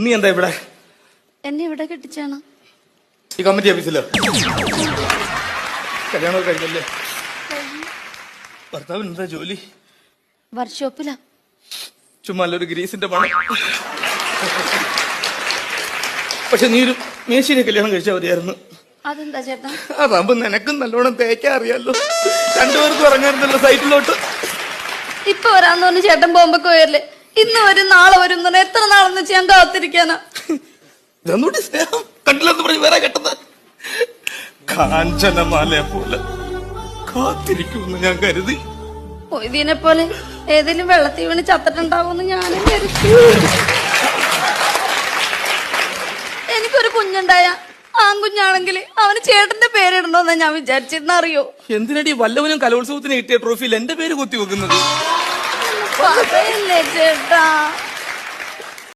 നീ എന്താ ഇവിടെ? എന്നെ ഇവിടെ കെട്ടിച്ചാണ്. ഈ കമ്മിറ്റി ഓഫീസിലോ? കല്യാണം കഴിഞ്ഞല്ലേ? ഭർത്താവിന് എന്താ ജോലി? വർക്ക്ഷോപ്പിലാ. ചുമ്മാ ഒരു ഗ്രീസിന്റെ പണം. പക്ഷെ നീ ഒരു മേശിനെ കല്യാണം കഴിച്ചാൽ മതിയായിരുന്നു. അതെന്താ ചേട്ടാ? അതാകുമ്പോ നിനക്കും നല്ലോണം തേക്കാൻ അറിയാലോ. രണ്ടുപേർക്കും ഇറങ്ങാറുണ്ടല്ലോ സൈറ്റിലോട്ട്. ഇപ്പൊ വരാന്ന് പറഞ്ഞ് ചേട്ടൻ പോകുമ്പോ വരില്ലേ? ഇന്ന് വരും നാളെ വരും എന്ന് പറഞ്ഞാൽ എത്ര നാളെന്ന് വെച്ച് ഞാൻ കാത്തിരിക്കാനാ? ഇതൊന്നുകൂടി സ്നേഹം കണ്ടില്ലെന്ന് പറഞ്ഞ് വേറെ കെട്ടത്. കാഞ്ചനമാലയെ പോലെ കാത്തിരിക്കുമെന്ന് ഞാൻ കരുതി. ഇതിനെ പോലെ ഏതെങ്കിലും വെള്ളത്തിൽ വീണ് ചത്തിട്ടുണ്ടാവുമെന്ന് ഞാനും കരുതി. എനിക്കൊരു കുഞ്ഞുണ്ടായ ആൺകുഞ്ഞാണെങ്കിൽ അവന് ചേട്ടന്റെ പേരിടണോന്നാ ഞാൻ വിചാരിച്ചിരുന്ന. അറിയോ എന്തിനടി വല്ലവനും കലോത്സവത്തിന് കിട്ടിയ ട്രോഫിയിൽ എന്റെ പേര് കുത്തി വെക്കുന്നത്? പറയല്ലേ ചേട്ടാ.